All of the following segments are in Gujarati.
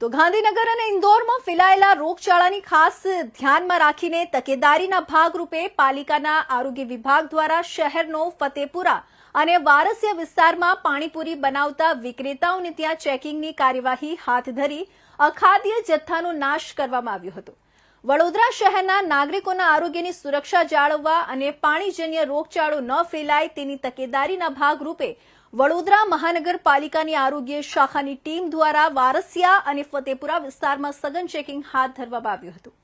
તો ગાંધીનગર અને ઇન્દોરમાં ફેલાયેલા રોગચાળાની ખાસ ધ્યાનમાં રાખીને તકેદારીના ભાગરૂપે પાલિકાના આરોગ્ય વિભાગ દ્વારા શહેરનો ફતેપુરા અને વારસિયા વિસ્તારમાં પાણીપુરી બનાવતા વિક્રેતાઓને ત્યાં ચેકિંગની કાર્યવાહી હાથ ધરી અખાદ્ય જથ્થાનો નાશ કરવામાં આવ્યો હતો। વડોદરા શહેરના નાગરિકોના આરોગ્યની સુરક્ષા જાળવવા અને પાણીજન્ય રોગચાળો ન ફેલાય તેની તકેદારીના ભાગરૂપે વડોદરા મહાનગરપાલિકાની આરોગ્ય શાખાની ટીમ દ્વારા વારસિયા અને ફતેપુરા વિસ્તારમાં સઘન ચેકિંગ હાથ ધરવામાં આવ્યું હતું।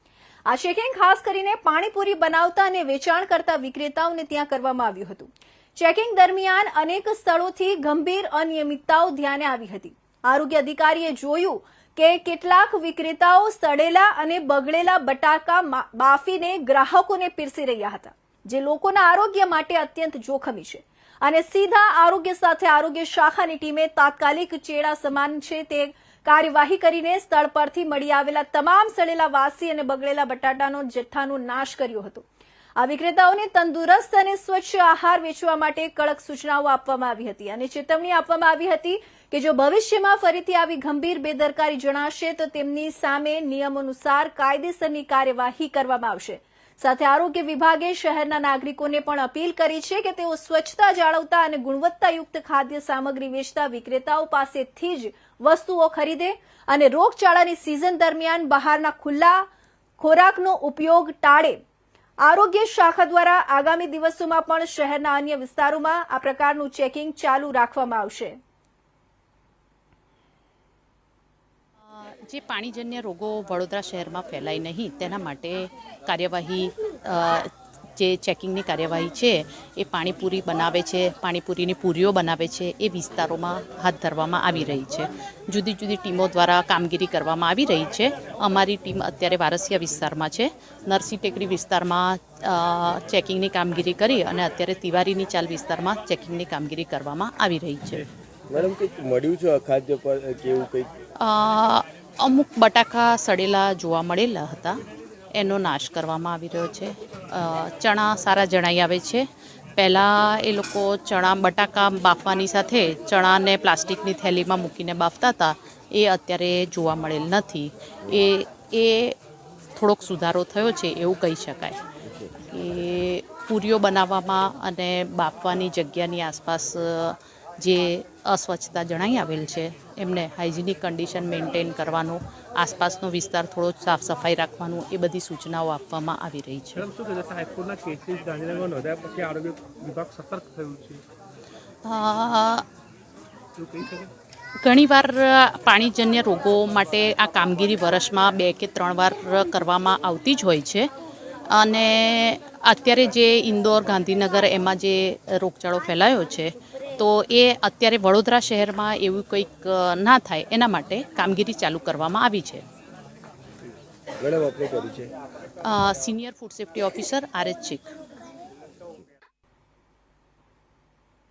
આ ચેકિંગ ખાસ કરીને પાણીપુરી બનાવતા અને વેચાણ કરતા વિક્રેતાઓને ત્યાં કરવામાં આવ્યું હતું। ચેકિંગ દરમિયાન અનેક સ્થળોથી ગંભીર અનિયમિતતાઓ ધ્યાને આવી હતી। આરોગ્ય અધિકારીએ જોયું કે કેટલાક વિક્રેતાઓ સડેલા અને બગડેલા બટાકા બાફીને ગ્રાહકોને પીરસી રહ્યા હતા, જે લોકોના આરોગ્ય માટે અત્યંત જોખમી છે અને સીધા આરોગ્ય સાથે આરોગ્ય શાખાની ટીમે તાત્કાલિક ચેડા સમાન છે તે કાર્યવાહી કરીને સ્થળ પરથી મળી આવેલા તમામ સડેલા વાસી અને બગડેલા બટાટાનો જથ્થાનો નાશ કર્યો હતો। આ વિક્રેતાઓને તંદુરસ્ત અને સ્વચ્છ આહાર વેચવા માટે કડક સૂચનાઓ આપવામાં આવી હતી અને ચેતવણી આપવામાં આવી હતી કે જો ભવિષ્યમાં ફરીથી આવી ગંભીર બેદરકારી જણાશે તો તેમની સામે નિયમ અનુસાર કાયદેસરની કાર્યવાહી કરવામાં આવશે। સાથે આરોગ્ય વિભાગે શહેરના નાગરિકોને પણ અપીલ કરી છે કે તેઓ સ્વચ્છતા જાળવતા અને ગુણવત્તાયુક્ત ખાદ્ય સામગ્રી વેચતા વિક્રેતાઓ પાસેથી જ વસ્તુઓ ખરીદે અને રોગચાળાની સિઝન દરમિયાન બહારના ખુલ્લા ખોરાકનો ઉપયોગ ટાળે। આરોગ્ય શાખા દ્વારા આગામી દિવસોમાં પણ શહેરના અન્ય વિસ્તારોમાં આ પ્રકારનું ચેકિંગ ચાલુ રાખવામાં આવશે। જે પાણીજન્ય રોગો વડોદરા શહેરમાં ફેલાય નહીં તેના માટે કાર્યવાહી જે ચેકિંગની કાર્યવાહી છે એ પાણીપુરી બનાવે છે, પાણીપુરીની પૂરીઓ બનાવે છે એ વિસ્તારોમાં હાથ ધરવામાં આવી રહી છે। જુદી જુદી ટીમો દ્વારા કામગીરી કરવામાં આવી રહી છે। અમારી ટીમ અત્યારે વારસિયા વિસ્તારમાં છે, નરસિંહ ટેકરી વિસ્તારમાં ચેકિંગની કામગીરી કરી અને અત્યારે તિવારીની ચાલ વિસ્તારમાં ચેકિંગની કામગીરી કરવામાં આવી રહી છે। મેડમ કંઈક મળ્યું છે અખાદ્ય પર કેવું કંઈક? અમુક બટાકા સડેલા જોવા મળેલા હતા, એનો નાશ કરવામાં આવી રહ્યો છે। ચણા સારા જણાઈ આવે છે। પહેલાં એ લોકો બટાકા બાફવાની સાથે ચણાને પ્લાસ્ટિકની થેલીમાં મૂકીને બાફતા હતા, એ અત્યારે જોવા મળેલ નથી। એ થોડોક સુધારો થયો છે એવું કહી શકાય કે પૂરીઓ બનાવવામાં અને બાફવાની જગ્યાની આસપાસ જે અસ્વચ્છતા જણાઈ આવેલ છે એમને હાઇજેનિક કન્ડિશન મેન્ટેન કરવાનું, આસપાસનો વિસ્તાર થોડો સાફ સફાઈ રાખવાનું, એ બધી સૂચનાઓ આપવામાં આવી રહી છે। ઘણીવાર પાણીજન્ય રોગો માટે આ કામગીરી વર્ષમાં 2 કે 3 વાર કરવામાં આવતી જ હોય છે અને અત્યારે જે ઇન્દોર, ગાંધીનગર એમાં જે રોગચાળો ફેલાયો છે તો એ અત્યારે વડોદરા શહેરમાં એવું કંઈક ના થાય એના માટે કામગીરી ચાલુ કરવામાં આવી છે। Senior food safety officer R.H. ચીક।